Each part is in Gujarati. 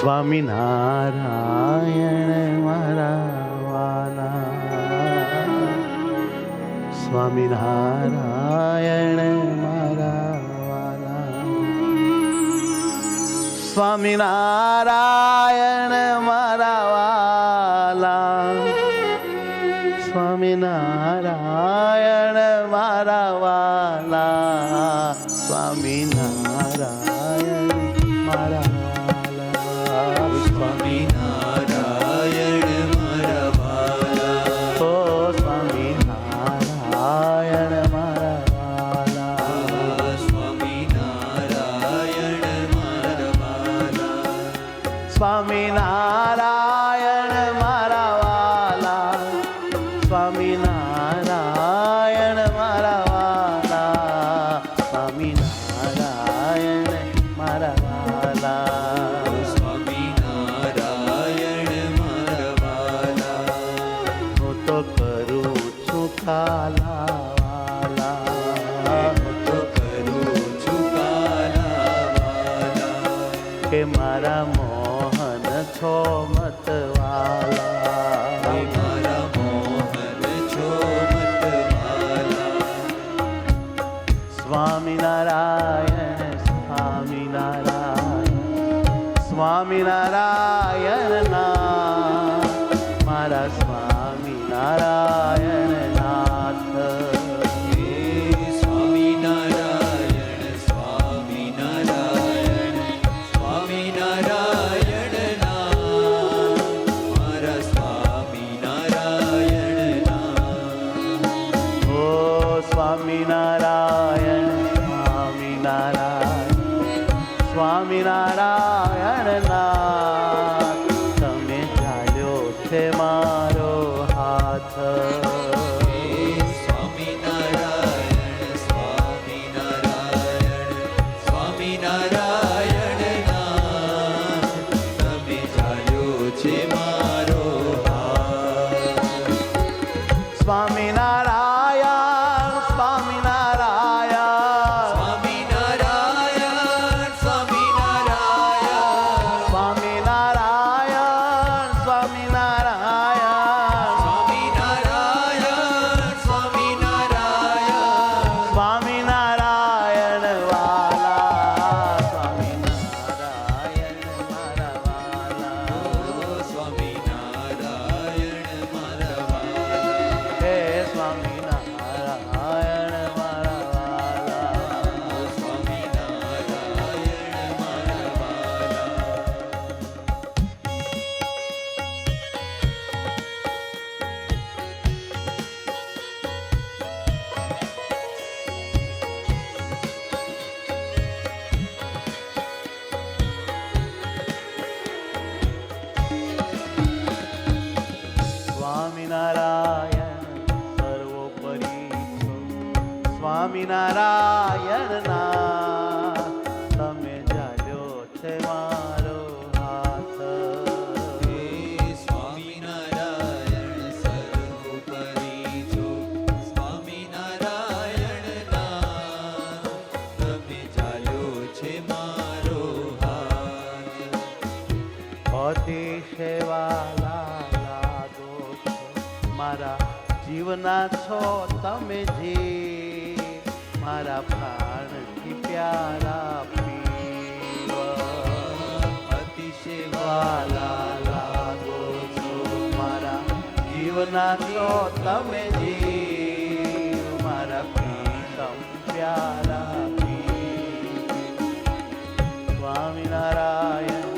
સ્વામિનારાયણ મારા વાલા, સ્વામિનારાયણ મારા વાલા, સ્વામિનારાયણ મારા વાલા, સ્વામિનારાયણ મારા વાલા, સ્વામિનારાયણ મારા સ્વામિનારાયણ મારા વાલા, ઓ સ્વામિનારાયણ મારા વાલા, સ્વામિનારાયણ મારા વાલા, સ્વામિનારાયણ મારા વાલા, સ્વામિનારાયણ મારા વાલા, સ્વામિનારાયણ મારા વાલા, કાલા વાલા, હું તો કરું છું કાલા વાલા, કે મારા મોહન છો મતવાલા, મારા મોહન છો મતવાલા, સ્વામિનારાયણ સ્વામિનારાયણ સ્વામિનારાયણ ના મારા સ્વામિનારાયણ સ્વામિનારાયણ સ્વામિનારાયણ સ્વામિનારાયણ નાથ, તમે ચાલ્યો છે મારો હાથ, સ્વામિનારાયણ સ્વામિનારાયણ સ્વામિનારાયણ નાથ, તમે ચાલ્યો છે મારો હાથ, સ્વામિનારાયણ સ્વામિનારાયણ સર્વોપરી છો, સ્વામિનારાયણ ના તમે ચાલ્યો છે મારો હાથ, સ્વામિનારાયણ સર્વોપરી છો, સ્વામિનારાયણ ના તમે ચાલ્યો છે મારો હાથ, અતિ સેવાલા મારા જીવના છો તમે જી, મારા પ્રાણથી પ્યારા પીવ, અતિશય વાલા લાગો છો મારા જીવના છો તમે જી, મારા પ્રીતમ પ્યારા પીવ, સ્વામિનારાયણ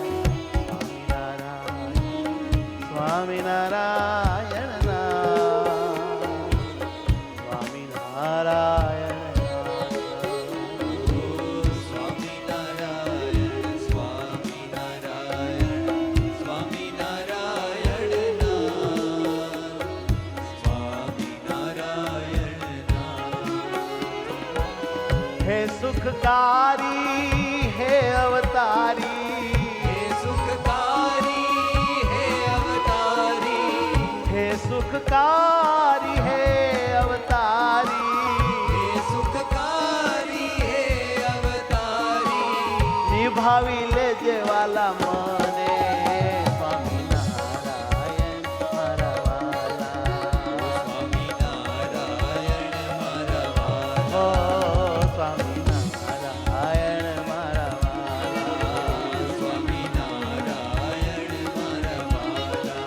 સ્વામિનારાયણ સ્વામિનારાયણ હે સુખકારી હે અવતારી, દેજે વાલા મને સ્વામિનારાયણ મારા વાલા સ્વામિનારાયણ મારા વાલા ઓ સ્વામિનારાયણ મારા વાલા સ્વામિનારાયણ મારા વાલા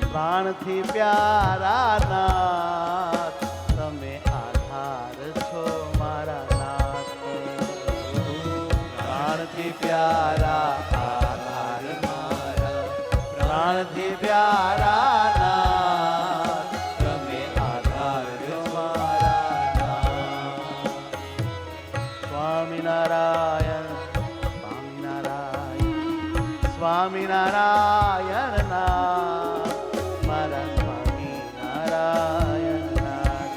પ્રાણથી પ્યારા નાથ તમે આધાર છો મારા નાથ પ્રાણથી પ્યારા આધાર મારા પ્રાણથી પ્યારા નાથ તમે આધાર છો મારા નાથ સ્વામિનારાયણ સ્વામિનારાયણ સ્વામિનારાયણ નાથ મારા સ્વામિનારાયણ નાથ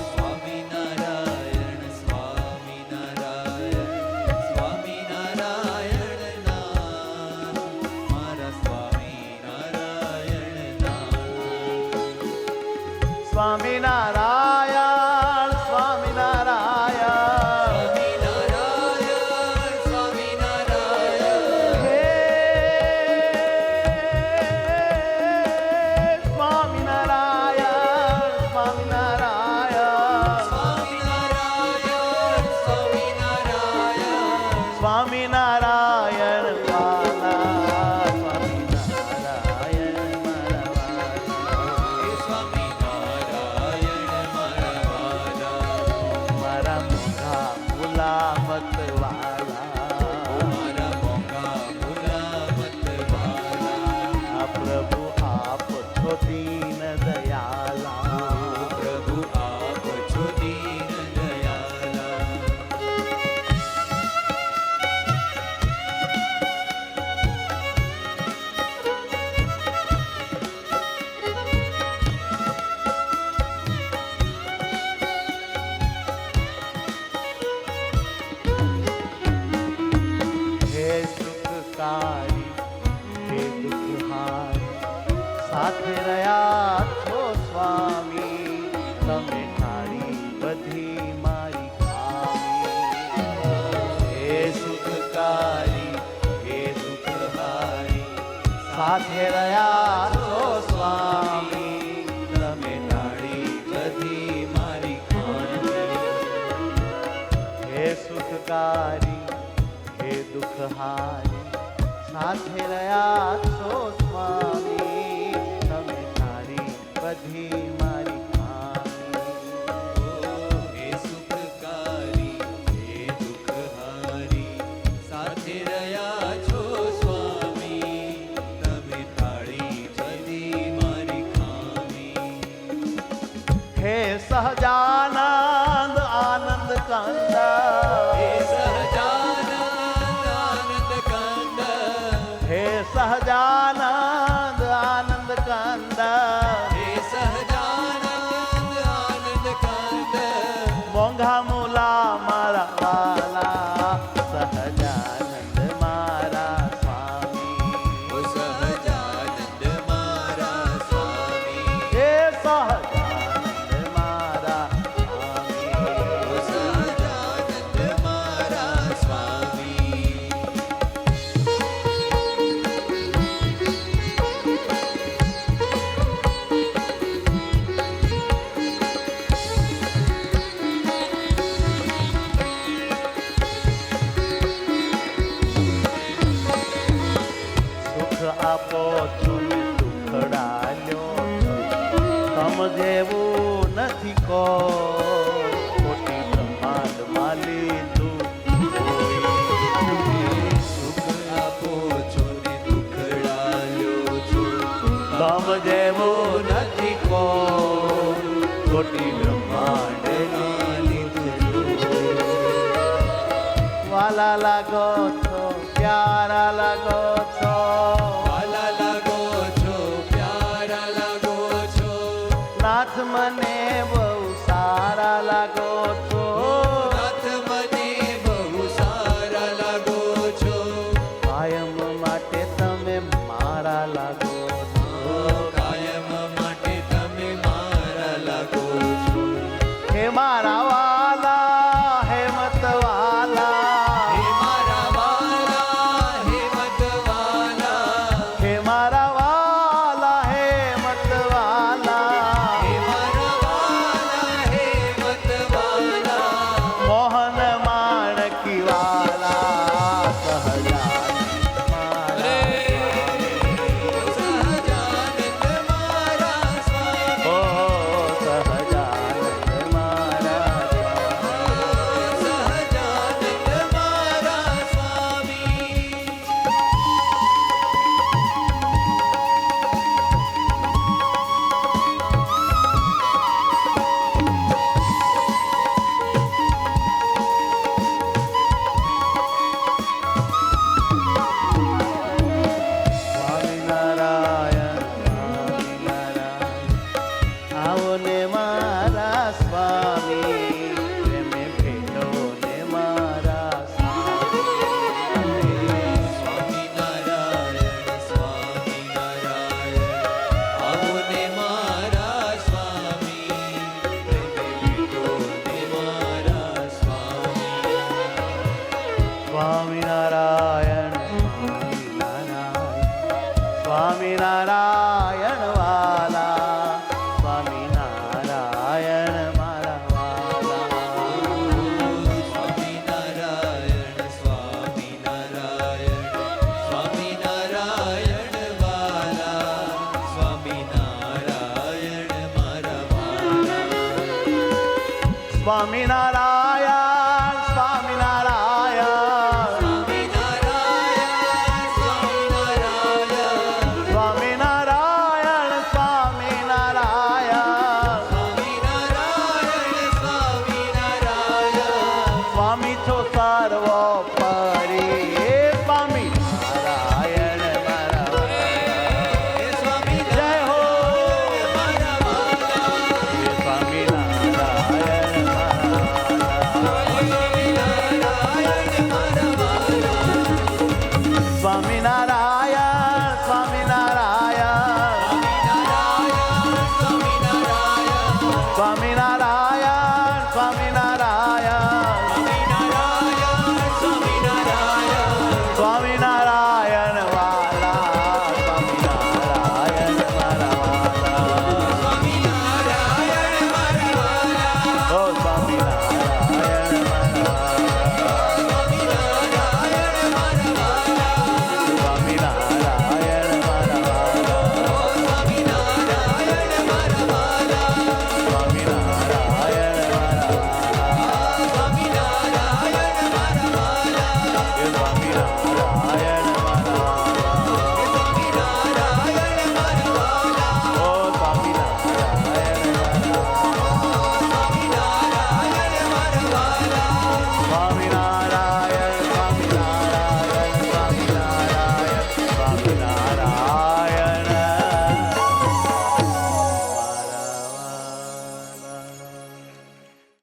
સ્વામિનારાયણ સ્વામિનારાયણ સ્વામિનારાયણ નાથ મારા સ્વામિનારાયણ નાથ સ્વામિનારાયણ સ્વામિનારાયણ સ્વામિનારાયણ સ્વામિનારાયણ હે સ્વામિનારાયણ સ્વામિનારાયણ સ્વામિનારાયણ સ્વામિનારાયણ સ્વામિનારાયણ વાલા સ્વામિનારાયણ મારા વાલા સ્વામિનારાયણ મારા વાલા મારા મોઢા મુલામત વાલા મારા મોંઘા મુલામત વાલા આ પ્રભુ આપ છો દીન દયાલા પ્રભુ આપ છો દીન દયાલા હે સુખકારી હે દુઃખહારી સાથે રહ્યા છો સ્વામી તમે ઠાળી બધી મારી ખામી હે સુખકારી હે દુઃખહારી સાથે રહ્યા છો સ્વામી તમે ઠાળી બધી મારી ખામી હે સુખકારી હે દુઃખહારી સાથે રહ્યા છો સ્વામી તમે તારી બધી મારી ખામી હે સુખકારી હે દુઃખહારી સાથે રહ્યા છો સ્વામી તમે ટાળી બધી મારી ખામી હે સહજાનંદ આનંદ કંદ હે સહજાનંદ આનંદ કંદ હે સહજાનંદ આનંદ કંદ હે સહજાનંદ આનંદ કંદ મોંઘા મુલા મારા વાલા સહજાનંદ મારા સ્વામી ઓ સહજાનંદ મારા સ્વામી હે સહજાનંદ મારા સ્વામી ઓ સહજાનંદ મારા સ્વામી સુખ આપો છો ને દુખડા લ્યો તમ જેવું નથી કો ખોટી બ્રહ્માંડ માલી તું સુખ આપો છો ને દુખડા લ્યો છો તમ જેવું નથી કો ખોટી બ્રહ્માંડ ના લીધે જો વાલા લાગો છો પ્યારા લાગો છો વાલા લાગો છો પ્યારા લાગો છો નાથ મને બહુ સારા લાગો છો નાથ મને બહુ સારા લાગો છો કાયમ માટે તમે મારા લાગો છો કાયમ માટે તમે મારા લાગો છો હે મારા વાલા હે મત વાલા હે મારા વાલા હે મત વાલા હે મારા વાલા હે મત વાલા હે મારા વાલા હે મત વાલા મોહન માણકી વાલા સહજાનંદ મારા સહજાનંદ મારા સ્વામી ઓ સહજાનંદ મારા સહજાનંદ મારા સ્વામી સ્વામિનારાયણ સ્વામિનારાયણ આવો ને મારા સ્વામી પ્રેમે ભેટો ને મારા સ્વામી સ્વામિનારાયણ સ્વામિનારાયણ આવો ને મારા સ્વામી પ્રેમે ભેટો ને મારા સ્વામી સ્વામિનારાયણ સ્વામિનારાયણ સ્વામિનારાયણ વાલા સ્વામિનારાયણ મારા વાલા સ્વામિનારાયણ સ્વામિનારાયણ સ્વામિનારાયણ વાલા સ્વામિનારાયણ મારા વાલા સ્વામિનારાયણ સ્વામિનારાયણ સ્વામિનારાયણ સ્વામિનારાયણ સ્વામિનારાયણ સ્વામિનારાયણ સ્વામિનારાયણ સ્વામિનારાયણ સ્વામી છો સર્વોપરી